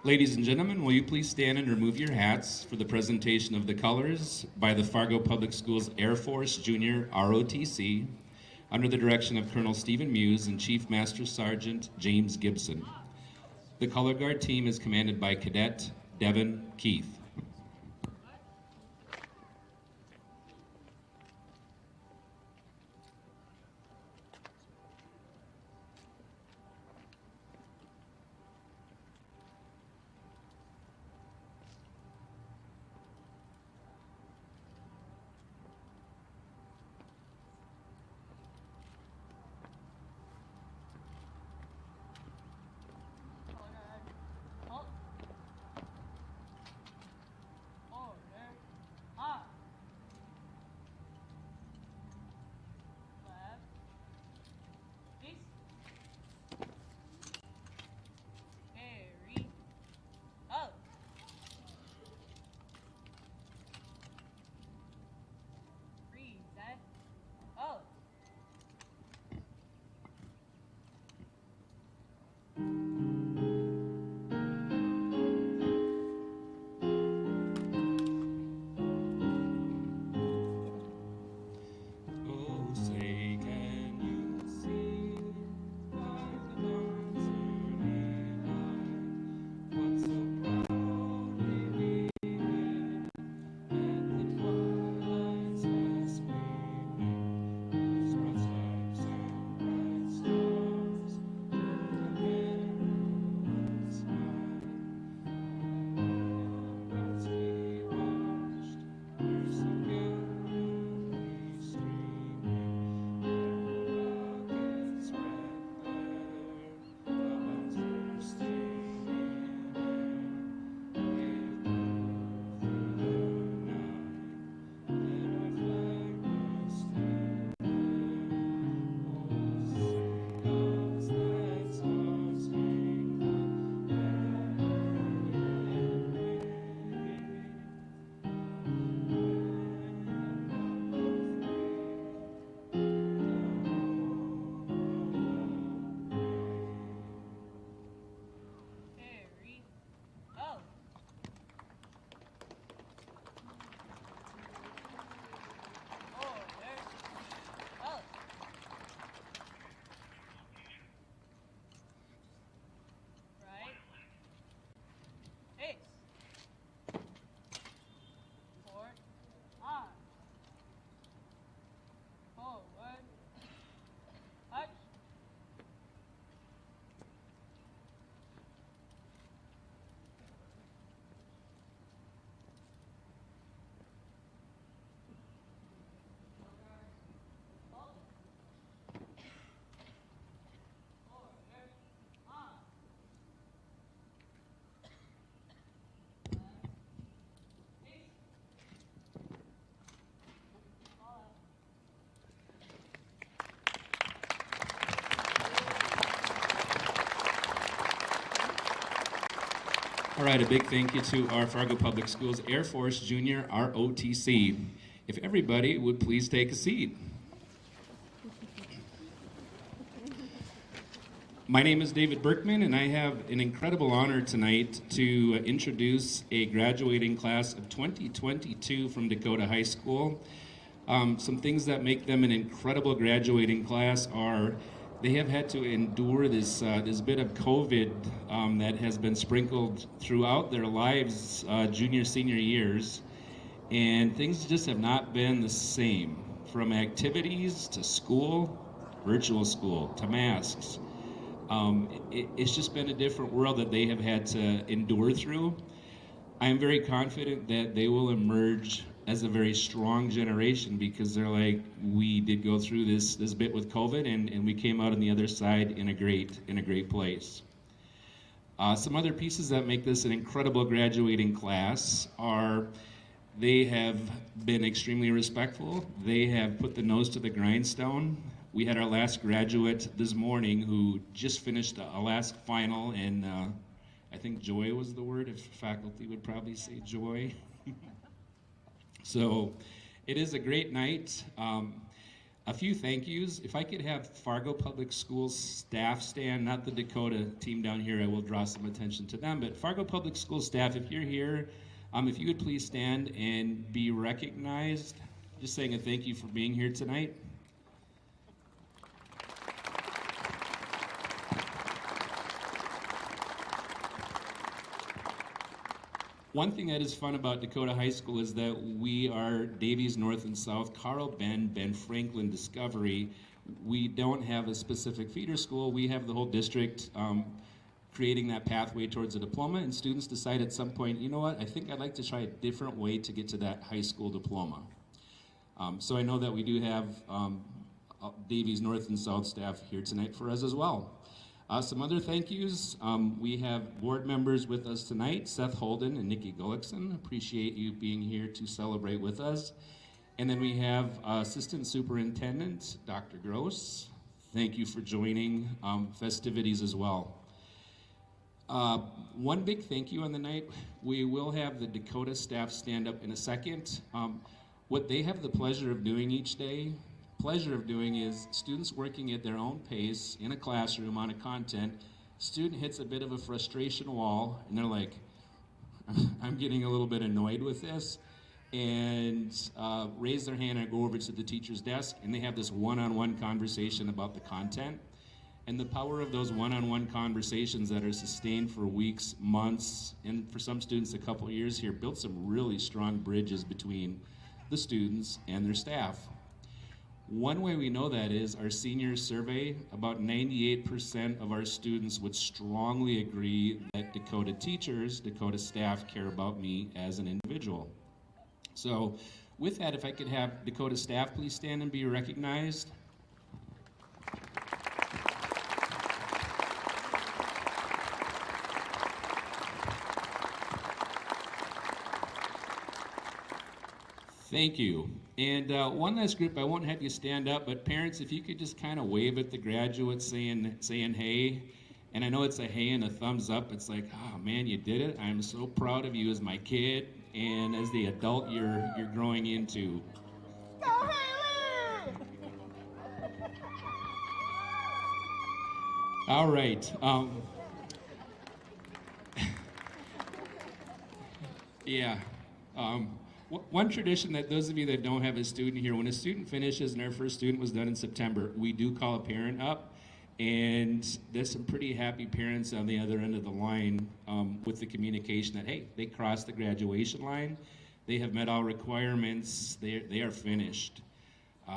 Ladies and gentlemen, will you please stand and remove your hats for the presentation of the colors by the Fargo Public Schools Air Force Junior ROTC under the direction of Colonel Stephen Muse and Chief Master Sergeant James Gibson. The color guard team is commanded by Cadet Devin Keith. All right, a big thank you to our Fargo Public Schools Air Force Junior ROTC. If everybody would please take a seat. My name is David Berkman, and I have an incredible honor tonight to introduce a graduating class of 2022 from Dakota High School. Some things that make them an incredible graduating class are they have had to endure this bit of COVID that has been sprinkled throughout their lives, junior, senior years, and things just have not been the same. From activities to school, virtual school, to masks. It's just been a different world that they have had to endure through. I am very confident that they will emerge as a very strong generation because they're like, we did go through this bit with COVID and we came out on the other side in a great place. Some other pieces that make this an incredible graduating class are they have been extremely respectful. They have put the nose to the grindstone. We had our last graduate this morning who just finished a last final, and I think joy was the word, if faculty would probably say joy. So it is a great night. A few thank yous. If I could have Fargo Public Schools staff stand, not the Dakota team down here, I will draw some attention to them, but Fargo Public Schools staff, if you're here, if you would please stand and be recognized. Just saying a thank you for being here tonight. One thing that is fun about Dakota High School is that we are Davies North and South, Carl, Ben Franklin, Discovery. We don't have a specific feeder school. We have the whole district creating that pathway towards a diploma, and students decide at some point, you know what, I think I'd like to try a different way to get to that high school diploma. So I know that we do have Davies North and South staff here tonight for us as well. Some other thank yous. We have board members with us tonight, Seth Holden and Nikki Gullickson. Appreciate you being here to celebrate with us. And then we have Assistant Superintendent, Dr. Gross. Thank you for joining festivities as well. One big thank you on the night. We will have the Dakota staff stand up in a second. What they have the pleasure of doing each day, is students working at their own pace in a classroom on a content. Student hits a bit of a frustration wall and they're like, I'm getting a little bit annoyed with this, and raise their hand and go over to the teacher's desk, and they have this one-on-one conversation about the content. And the power of those one-on-one conversations that are sustained for weeks, months, and for some students a couple years here, built some really strong bridges between the students and their staff. One way we know that is our senior survey. About 98% of our students would strongly agree that Dakota teachers, Dakota staff care about me as an individual. So with that, if I could have Dakota staff please stand and be recognized. Thank you. And one last group, I won't have you stand up, but parents, if you could just kind of wave at the graduates saying hey. And I know it's a hey and a thumbs up. It's like, oh man, you did it. I'm so proud of you as my kid and as the adult you're growing into. Go Haley! All right. Yeah. One tradition that those of you that don't have a student here, when a student finishes, and our first student was done in September, we do call a parent up, and there's some pretty happy parents on the other end of the line with the communication that, hey, they crossed the graduation line, they have met all requirements, they are finished.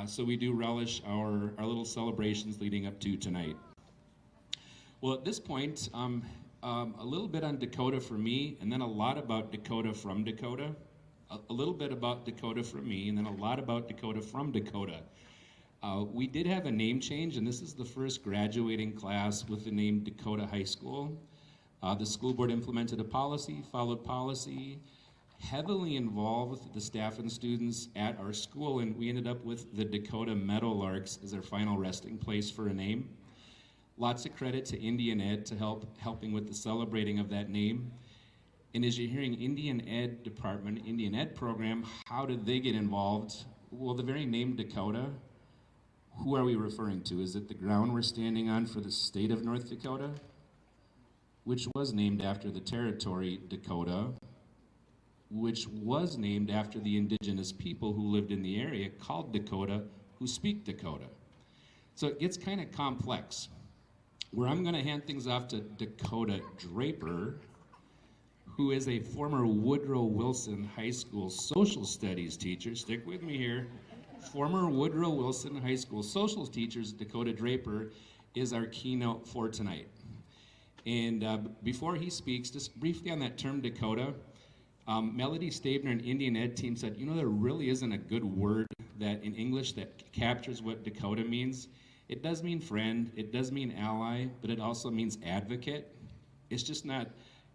So we do relish our little celebrations leading up to tonight. Well, at this point, a little bit on Dakota for me, and then a lot about Dakota from Dakota. A little bit about Dakota from me, and then a lot about Dakota from Dakota. We did have a name change, and this is the first graduating class with the name Dakota High School. The school board implemented a policy, followed policy, heavily involved the staff and students at our school, and we ended up with the Dakota Meadowlarks as our final resting place for a name. Lots of credit to Indian Ed to helping with the celebrating of that name. And as you're hearing Indian Ed department, Indian Ed program, how did they get involved? Well, the very name Dakota, who are we referring to? Is it the ground we're standing on for the state of North Dakota? Which was named after the territory Dakota, which was named after the indigenous people who lived in the area called Dakota, who speak Dakota. So it gets kind of complex. Where I'm gonna hand things off to Dakota Draper, who is a former Woodrow Wilson High School social studies teacher. Stick with me here. Former Woodrow Wilson High School social teachers, Dakota Draper, is our keynote for tonight. And before he speaks, just briefly on that term Dakota, Melody Stabner and Indian Ed team said, you know, there really isn't a good word that in English that captures what Dakota means. It does mean friend, it does mean ally, but it also means advocate. It's just not,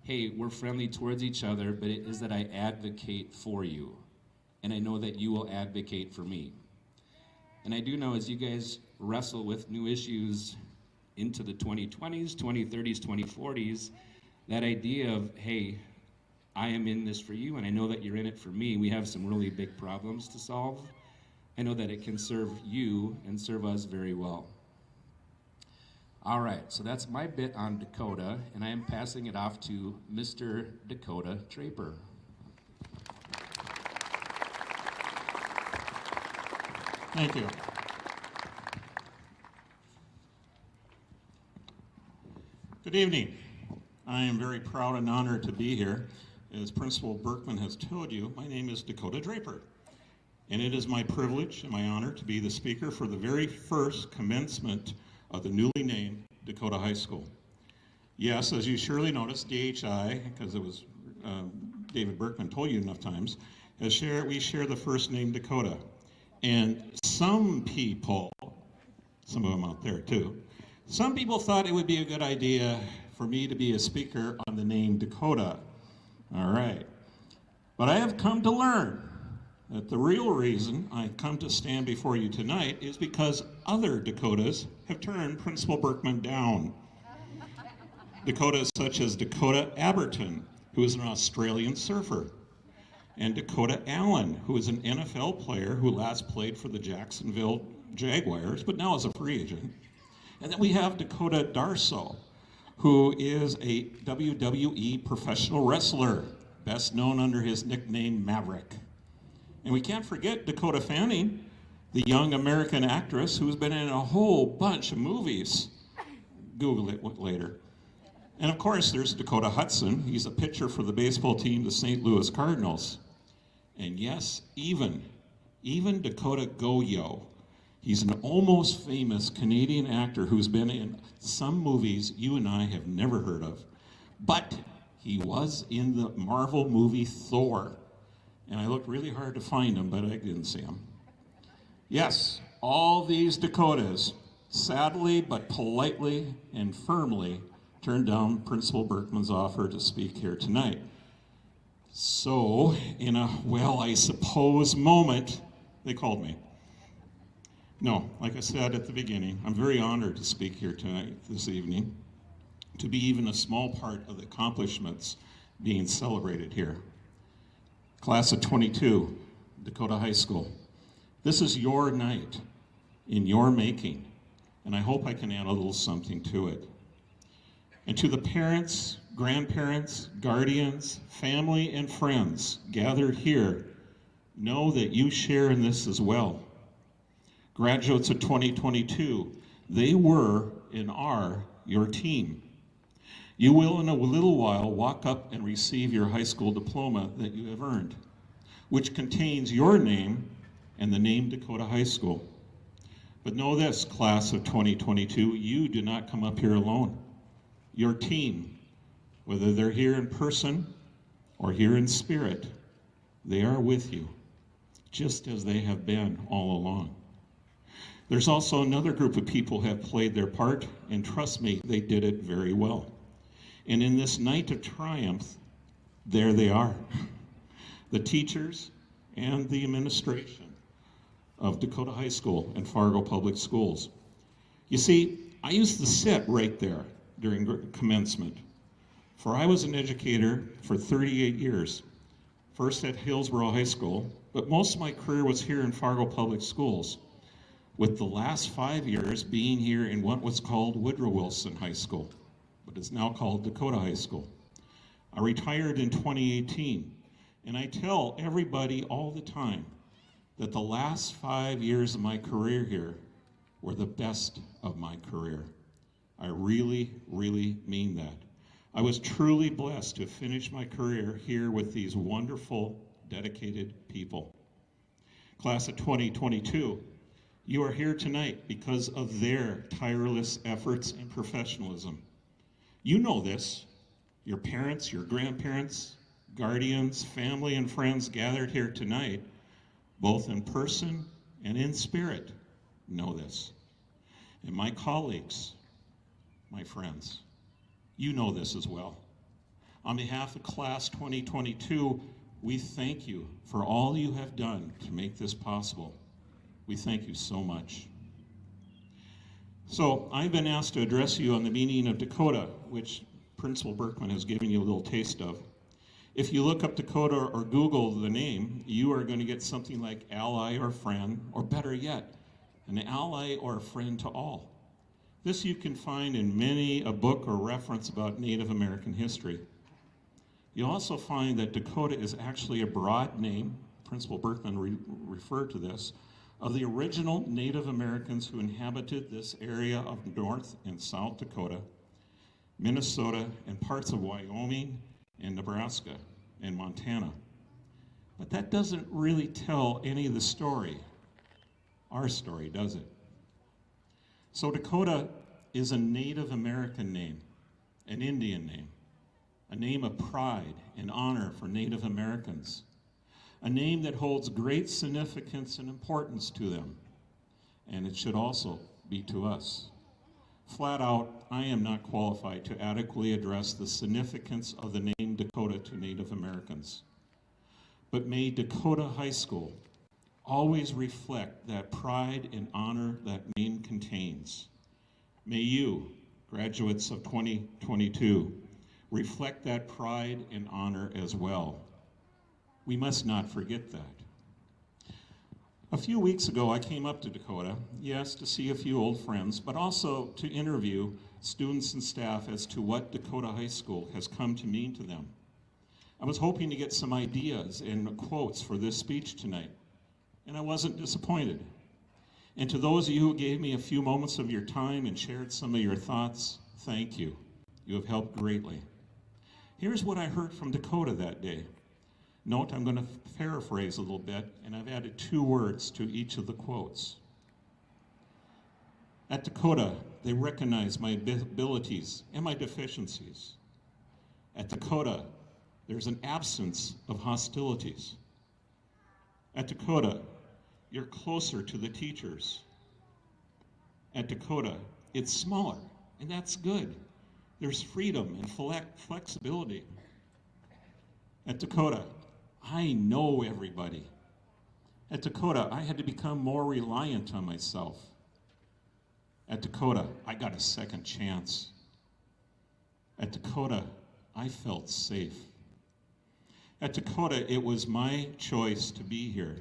hey, we're friendly towards each other, but it is that I advocate for you. And I know that you will advocate for me. And I do know as you guys wrestle with new issues into the 2020s, 2030s, 2040s, that idea of, hey, I am in this for you and I know that you're in it for me. We have some really big problems to solve. I know that it can serve you and serve us very well. All right, so that's my bit on Dakota, and I am passing it off to Mr. Dakota Draper. Thank you. Good evening. I am very proud and honored to be here. As Principal Berkman has told you, my name is Dakota Draper, and it is my privilege and my honor to be the speaker for the very first commencement of the newly named Dakota High School. Yes, as you surely noticed, DHI, because it was David Berkman told you enough times, we share the first name Dakota. And some people, some of them out there too, some people thought it would be a good idea for me to be a speaker on the name Dakota. All right. But I have come to learn that the real reason I come to stand before you tonight is because other Dakotas have turned Principal Berkman down. Dakotas such as Dakota Aberton, who is an Australian surfer, and Dakota Allen, who is an NFL player who last played for the Jacksonville Jaguars, but now is a free agent. And then we have Dakota Darso, who is a WWE professional wrestler, best known under his nickname Maverick. And we can't forget Dakota Fanning, the young American actress who's been in a whole bunch of movies. Google it later. And of course, there's Dakota Hudson. He's a pitcher for the baseball team, the St. Louis Cardinals. And yes, even Dakota Goyo. He's an almost famous Canadian actor who's been in some movies you and I have never heard of. But he was in the Marvel movie Thor. And I looked really hard to find him, but I didn't see him. Yes, all these Dakotas, sadly but politely and firmly, turned down Principal Berkman's offer to speak here tonight. So, in a, well, I suppose moment, they called me. No, like I said at the beginning, I'm very honored to speak here tonight, this evening, to be even a small part of the accomplishments being celebrated here. Class of 22, Dakota High School. This is your night, in your making, and I hope I can add a little something to it. And to the parents, grandparents, guardians, family, and friends gathered here, know that you share in this as well. Graduates of 2022, they were and are your team. You will in a little while walk up and receive your high school diploma that you have earned, which contains your name and the name Dakota High School. But know this, class of 2022, you do not come up here alone. Your team, whether they're here in person or here in spirit, they are with you, just as they have been all along. There's also another group of people who have played their part, and trust me, they did it very well. And in this night of triumph, there they are. The teachers and the administration of Dakota High School and Fargo Public Schools. You see, I used to sit right there during commencement, for I was an educator for 38 years, first at Hillsborough High School, but most of my career was here in Fargo Public Schools, with the last 5 years being here in what was called Woodrow Wilson High School, but is now called Dakota High School. I retired in 2018, and I tell everybody all the time that the last 5 years of my career here were the best of my career. I really, really mean that. I was truly blessed to finish my career here with these wonderful, dedicated people. Class of 2022, you are here tonight because of their tireless efforts and professionalism. You know this. Your parents, your grandparents, guardians, family, and friends gathered here tonight, both in person and in spirit, know this. And my colleagues, my friends, you know this as well. On behalf of Class 2022, we thank you for all you have done to make this possible. We thank you so much. So I've been asked to address you on the meaning of Dakota, which Principal Berkman has given you a little taste of. If you look up Dakota or Google the name, you are going to get something like ally or friend, or better yet, an ally or a friend to all. This you can find in many a book or reference about Native American history. You'll also find that Dakota is actually a broad name, Principal Berkman referred to this, of the original Native Americans who inhabited this area of North and South Dakota, Minnesota, and parts of Wyoming and Nebraska and Montana. But that doesn't really tell any of the story, our story, does it? So Dakota is a Native American name, an Indian name, a name of pride and honor for Native Americans, a name that holds great significance and importance to them, and it should also be to us. Flat out, I am not qualified to adequately address the significance of the name Dakota to Native Americans. But may Dakota High School always reflect that pride and honor that name contains. May you, graduates of 2022, reflect that pride and honor as well. We must not forget that. A few weeks ago, I came up to Dakota, yes, to see a few old friends, but also to interview students and staff as to what Dakota High School has come to mean to them. I was hoping to get some ideas and quotes for this speech tonight, and I wasn't disappointed. And to those of you who gave me a few moments of your time and shared some of your thoughts, thank you. You have helped greatly. Here's what I heard from Dakota that day. Note, I'm going to paraphrase a little bit, and I've added 2 words to each of the quotes. At Dakota, they recognize my abilities and my deficiencies. At Dakota, there's an absence of hostilities. At Dakota, you're closer to the teachers. At Dakota, it's smaller, and that's good. There's freedom and flexibility. At Dakota, I know everybody. At Dakota, I had to become more reliant on myself. At Dakota, I got a second chance. At Dakota, I felt safe. At Dakota, it was my choice to be here.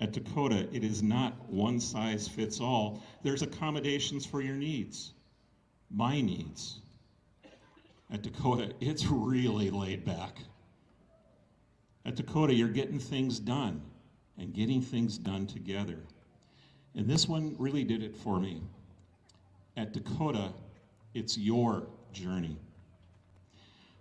At Dakota, it is not one size fits all. There's accommodations for your needs, my needs. At Dakota, it's really laid back. At Dakota, you're getting things done and getting things done together. And this one really did it for me. At Dakota, it's your journey.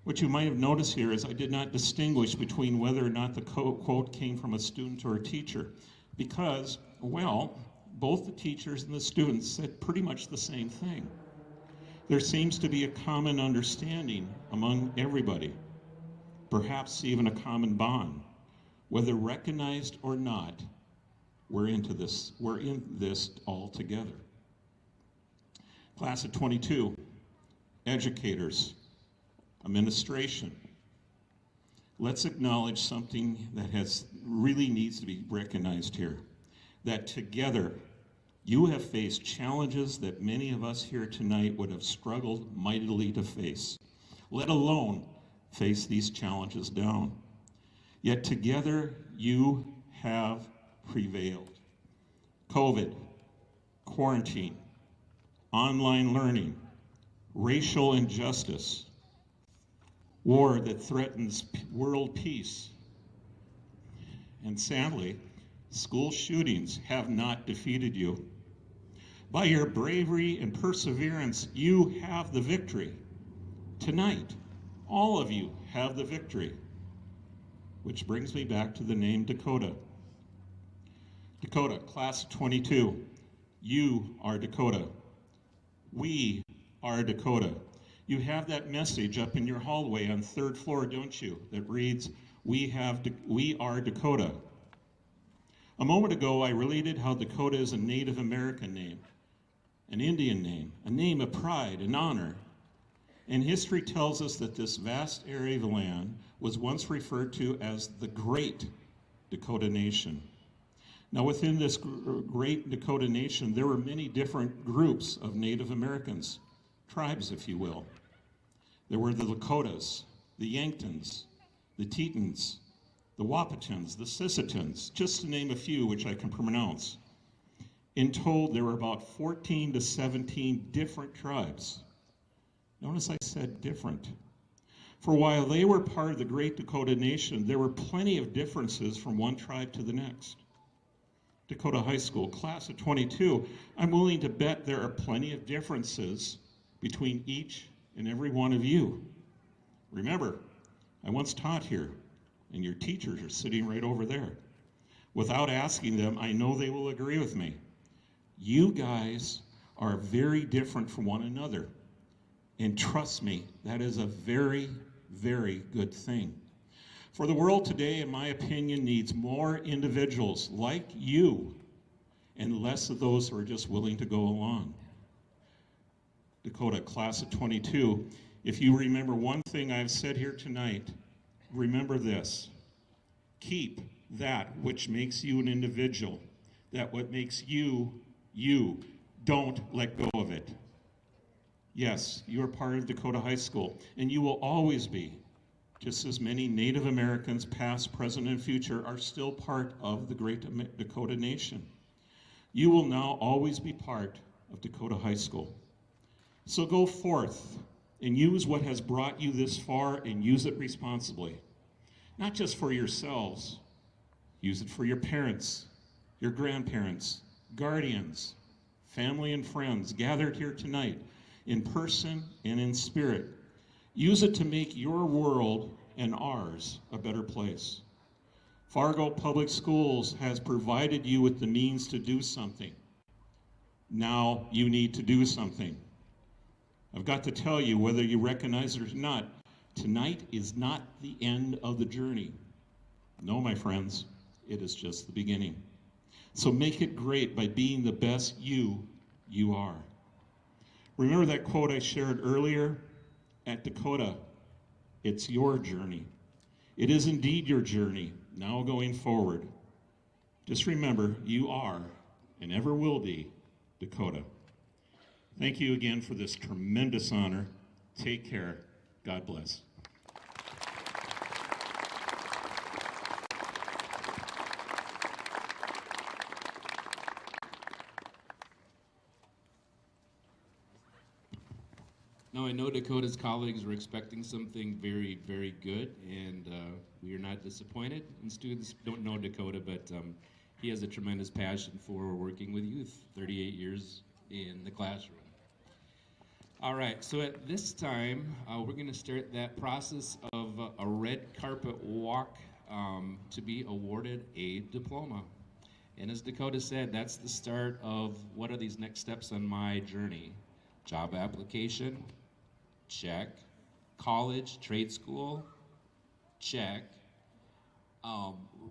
What you might have noticed here is I did not distinguish between whether or not the quote came from a student or a teacher because, well, both the teachers and the students said pretty much the same thing. There seems to be a common understanding among everybody, perhaps even a common bond. Whether recognized or not, we're in this all together. Class of 22, educators, administration. Let's acknowledge something that really needs to be recognized here, that together you have faced challenges that many of us here tonight would have struggled mightily to face, let alone face these challenges down. Yet together you have prevailed. COVID, quarantine, online learning, racial injustice, war that threatens world peace, and sadly, school shootings have not defeated you. By your bravery and perseverance, you have the victory. Tonight, all of you have the victory. Which brings me back to the name Dakota. Dakota, class of 22. You are Dakota. We are Dakota. You have that message up in your hallway on 3rd floor, don't you? That reads, we are Dakota. A moment ago, I related how Dakota is a Native American name, an Indian name, a name of pride and honor. And history tells us that this vast area of land was once referred to as the Great Dakota Nation. Now within this Great Dakota Nation, there were many different groups of Native Americans, tribes if you will. There were the Lakotas, the Yanktons, the Tetons, the Wahpetons, the Sissetons, just to name a few which I can pronounce. In total, there were about 14 to 17 different tribes. Notice I said different. For while they were part of the Great Dakota Nation, there were plenty of differences from one tribe to the next. Dakota High School, class of 22, I'm willing to bet there are plenty of differences between each and every one of you. Remember, I once taught here, and your teachers are sitting right over there. Without asking them, I know they will agree with me. You guys are very different from one another. And trust me, that is a very, very good thing. For the world today, in my opinion, needs more individuals like you and less of those who are just willing to go along. Dakota, class of 22, if you remember one thing I've said here tonight, remember this. Keep that which makes you an individual, that what makes you, you. Don't let go of it. Yes, you are part of Dakota High School, and you will always be, just as many Native Americans, past, present, and future, are still part of the Great Dakota Nation. You will now always be part of Dakota High School. So go forth and use what has brought you this far and use it responsibly. Not just for yourselves, use it for your parents, your grandparents, guardians, family and friends gathered here tonight, in person and in spirit. Use it to make your world and ours a better place. Fargo Public Schools has provided you with the means to do something. Now you need to do something. I've got to tell you, whether you recognize it or not, tonight is not the end of the journey. No, my friends, it is just the beginning. So make it great by being the best you are. Remember that quote I shared earlier? At Dakota, it's your journey. It is indeed your journey, now going forward. Just remember, you are, and ever will be, Dakota. Thank you again for this tremendous honor. Take care. God bless. Now, I know Dakota's colleagues were expecting something very, very good, and we are not disappointed. And students don't know Dakota, but he has a tremendous passion for working with youth, 38 years in the classroom. All right, so at this time, we're going to start that process of a red carpet walk to be awarded a diploma. And as Dakota said, that's the start of what are these next steps on my journey. Job application, check. College, trade school, check.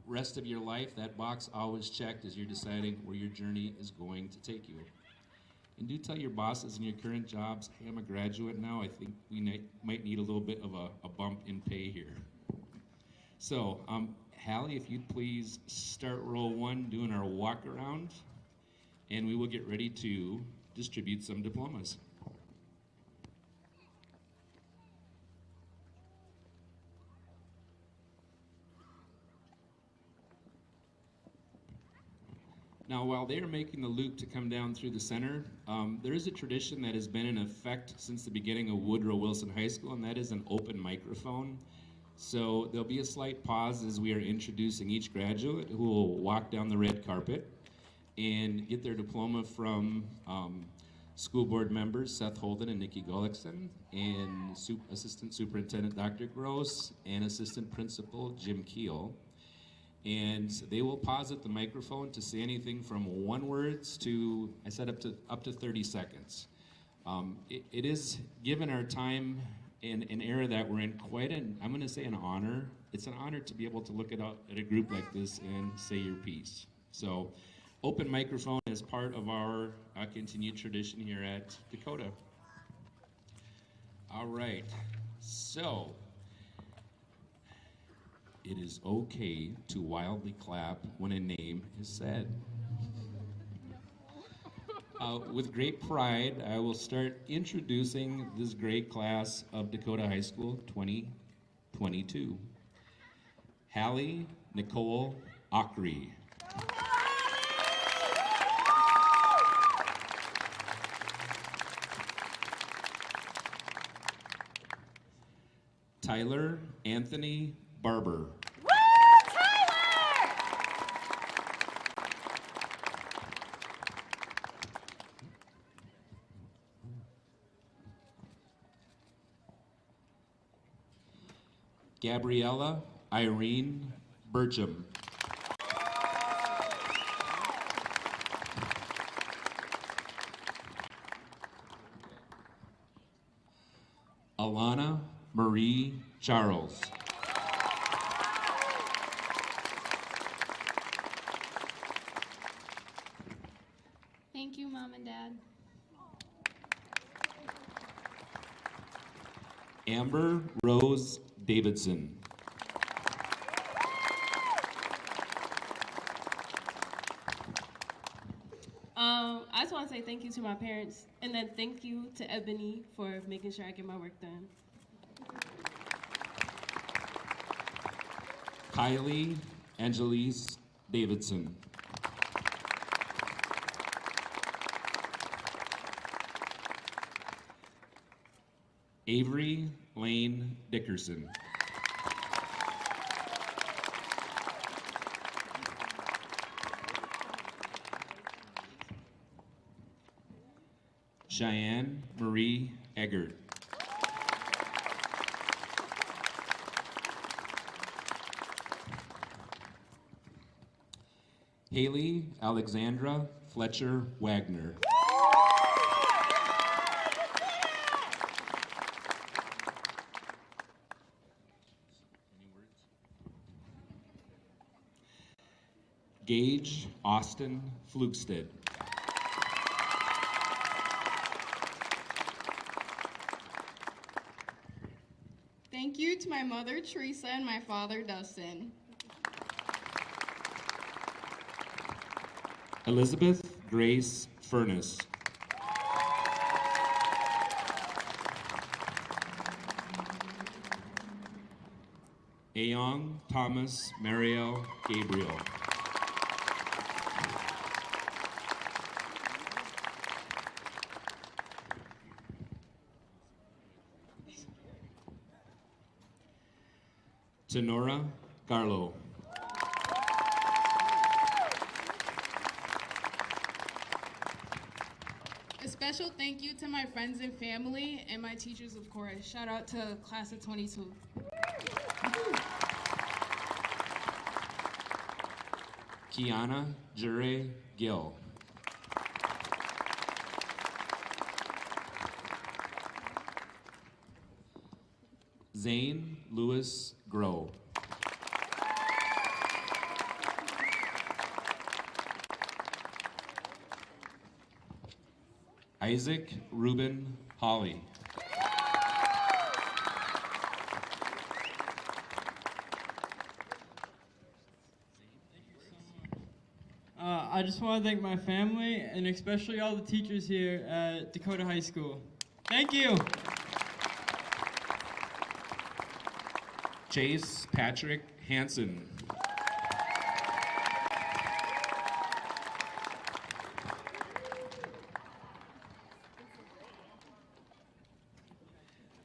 Rest of your life, that box always checked as you're deciding where your journey is going to take you. And do tell your bosses in your current jobs, hey, I'm a graduate now. I think we might need a little bit of a bump in pay here. So, Hallie, if you'd please start row one, doing our walk around, and we will get ready to distribute some diplomas. Now, while they are making the loop to come down through the center, there is a tradition that has been in effect since the beginning of Woodrow Wilson High School, and that is an open microphone. So there'll be a slight pause as we are introducing each graduate who will walk down the red carpet and get their diploma from school board members Seth Holden and Nikki Gullickson, and Assistant Superintendent Dr. Gross, and Assistant Principal Jim Keel. And they will pause at the microphone to say anything from 1 words to, I said, up to 30 seconds. It is, given our time and an era that we're in, quite an, I'm going to say an honor. It's an honor to be able to look at a group like this and say your piece. So, open microphone is part of our continued tradition here at Dakota. All right, so it is okay to wildly clap when a name is said. With great pride, I will start introducing this great class of Dakota High School 2022. 22. Hallie Nicole Ockrey. Tyler Anthony Barber. Gabriella Irene Burcham. Alana Marie Charles. Thank you, Mom and Dad. Amber Rose Davidson. I just want to say thank you to my parents, and then thank you to Ebony for making sure I get my work done. Kylie Angelise Davidson. Avery Lane Dickerson. Cheyenne Marie Eggert. Haley Alexandra Fletcher Wagner. Gage Austin Flugstead. Thank you to my mother, Teresa, and my father, Dustin. Elizabeth Grace Furness. Ayong Thomas Mariel Gabriel. Tenora Garlo. A special thank you to my friends and family and my teachers, of course. Shout out to class of 22. Kiana Jure Gill. Zane Lewis Grow. Isaac Ruben Holly. I just want to thank my family and especially all the teachers here at Dakota High School. Thank you. Chase Patrick Hansen.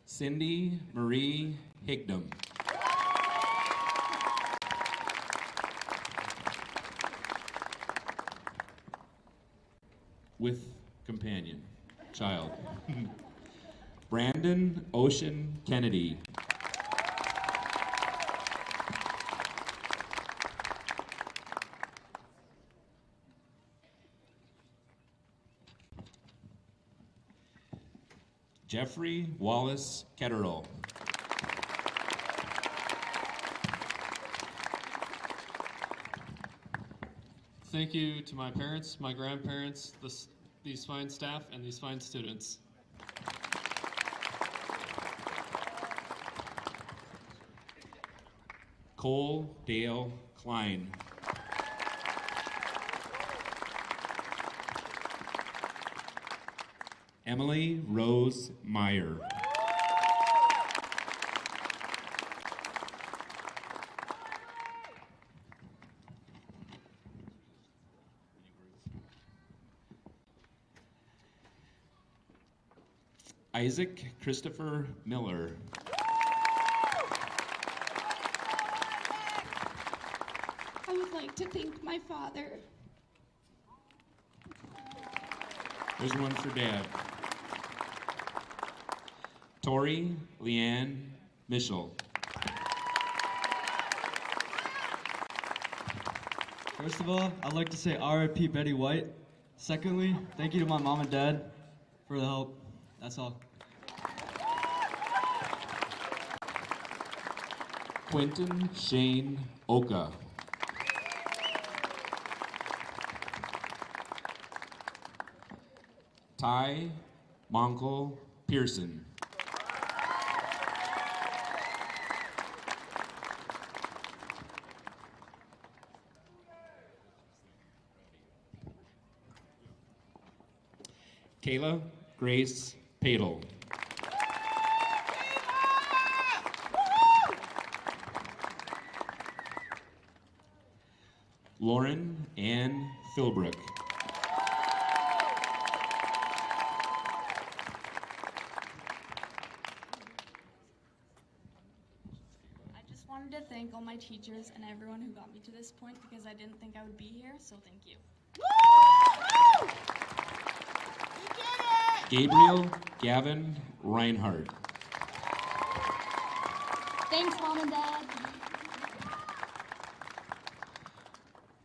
Cindy Marie Higdom. With companion, child. Brandon Ocean Kennedy. Jeffrey Wallace Ketterall. Thank you to my parents, my grandparents, these fine staff, and these fine students. Cole Dale Klein. Emily Rose Meyer. Isaac Christopher Miller. I would like to thank my father. There's one for Dad. Tori Leanne Mischel. First of all, I'd like to say R.I.P. Betty White. Secondly, thank you to my mom and dad for the help. That's all. Quentin Shane Oka. Ty Monkle Pearson. Kayla Grace Padel. Lauren Ann Philbrook. I just wanted to thank all my teachers and everyone who got me to this point because I didn't think I would be here, so thank you. Gabriel Gavin Reinhardt. Thanks, Mom and Dad.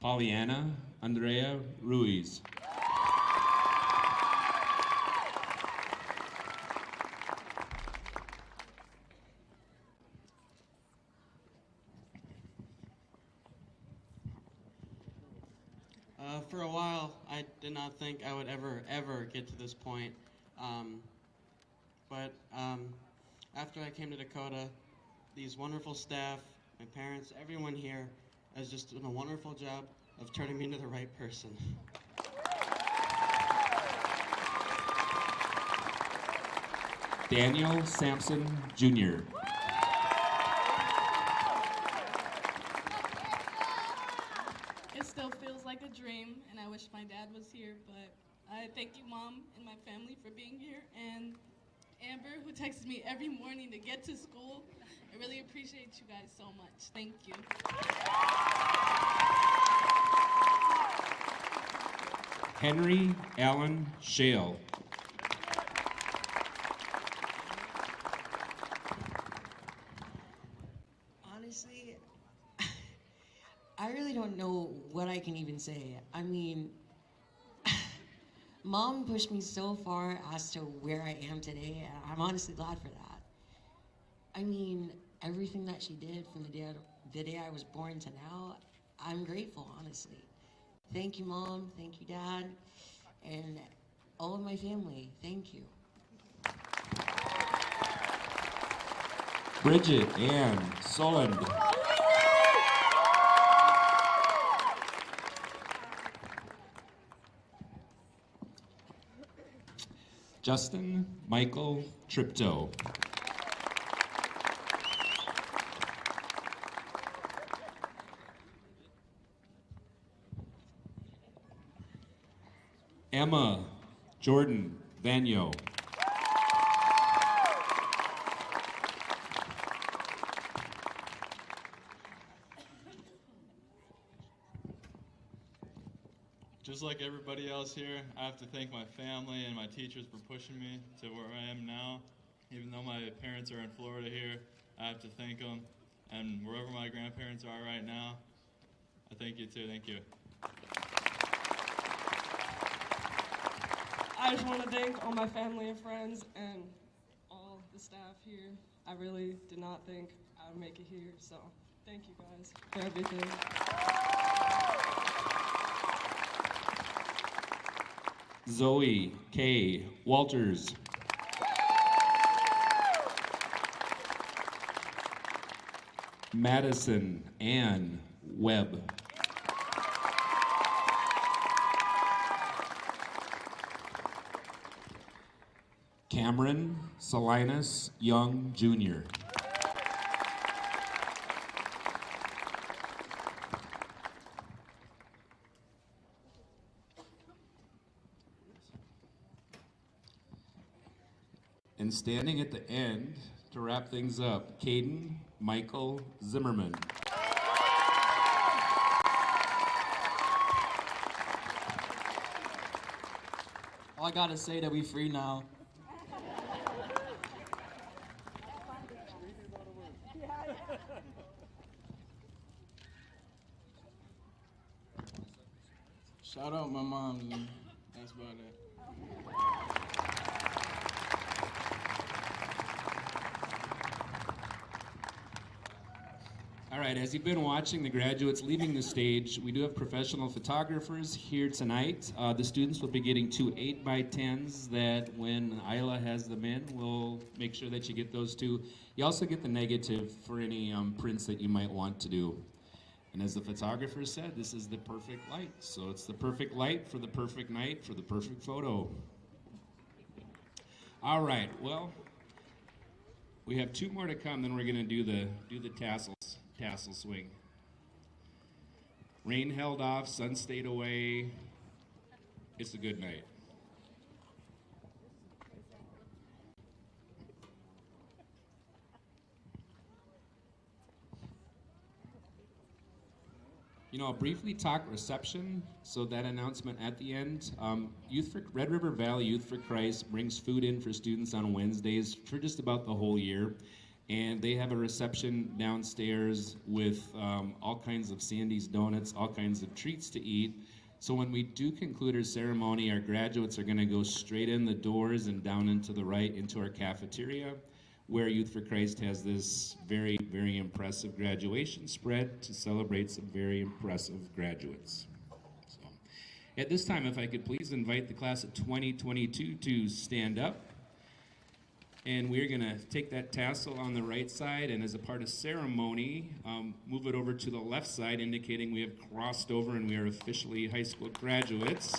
Pollyanna Andrea Ruiz. For a while, I did not think I would ever get to this point. But after I came to Dakota, these wonderful staff, my parents, everyone here has just done a wonderful job of turning me into the right person. Daniel Sampson Jr. It still feels like a dream, and I wish my dad was here, but I thank you, Mom, and my family for being here, and Amber, who texts me every morning to get to school. I really appreciate you guys so much. Thank you. Henry Allen Shale. Honestly, I really don't know what I can even say. I mean, Mom pushed me so far as to where I am today, and I'm honestly glad for that. I mean, everything that she did from the day I was born to now, I'm grateful, honestly. Thank you, Mom. Thank you, Dad. And all of my family, thank you. Bridget Ann Soland. Justin Michael Tripto. Emma Jordan Vanyo. Just like everybody else here, I have to thank my family and my teachers for pushing me to where I am now. Even though my parents are in Florida here, I have to thank them. And wherever my grandparents are right now, I thank you too. Thank you. I just want to thank all my family and friends and all the staff here. I really did not think I would make it here, so thank you guys for everything. Zoe K. Walters. Madison Ann Webb. Cameron Salinas Young Jr. And standing at the end to wrap things up, Caden Michael Zimmerman. All I gotta say that we free now. Shout out my mom, and that's about it. All right, as you've been watching the graduates leaving the stage, we do have professional photographers here tonight. The students will be getting 2 8x10s that when Isla has them in, we'll make sure that you get those too. You also get the negative for any prints that you might want to do. And as the photographer said, this is the perfect light. So it's the perfect light for the perfect night for the perfect photo. All right, well, we have 2 more to come, then we're gonna do the tassel swing. Rain held off, sun stayed away. It's a good night. You know, I'll briefly talk reception, so that announcement at the end. Red River Valley Youth for Christ brings food in for students on Wednesdays for just about the whole year. And they have a reception downstairs with all kinds of Sandy's donuts, all kinds of treats to eat. So when we do conclude our ceremony, our graduates are going to go straight in the doors and down into the right into our cafeteria, where Youth for Christ has this very, very impressive graduation spread to celebrate some very impressive graduates. So, at this time, if I could please invite the class of 2022 to stand up. And we're going to take that tassel on the right side, and as a part of ceremony, move it over to the left side, indicating we have crossed over and we are officially high school graduates.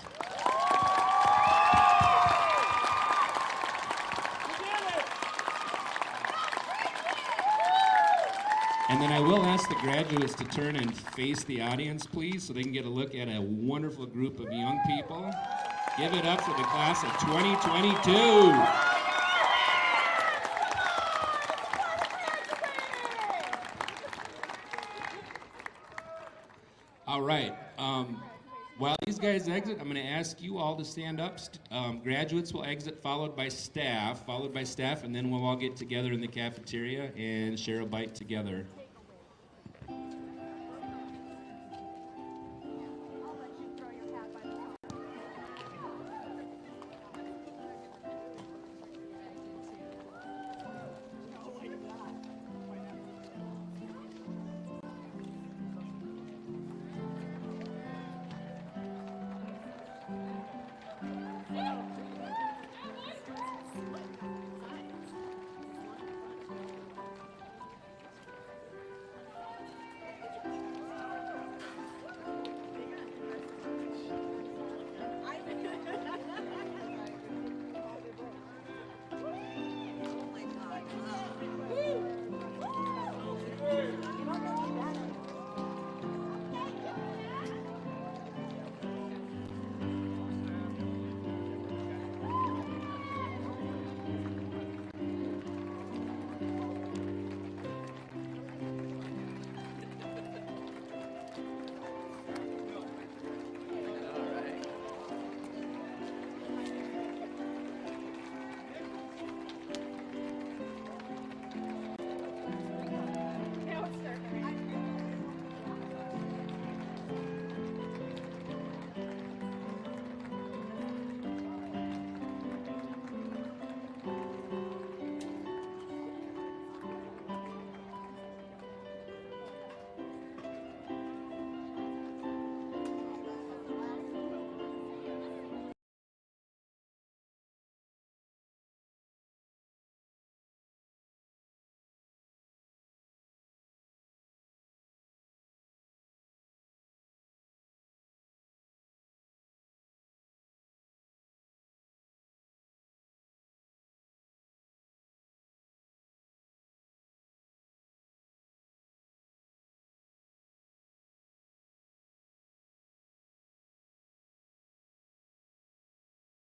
And then I will ask the graduates to turn and face the audience, please, so they can get a look at a wonderful group of young people. Give it up for the class of 2022. All right. While these guys exit, I'm going to ask you all to stand up. Graduates will exit, followed by staff, and then we'll all get together in the cafeteria and share a bite together.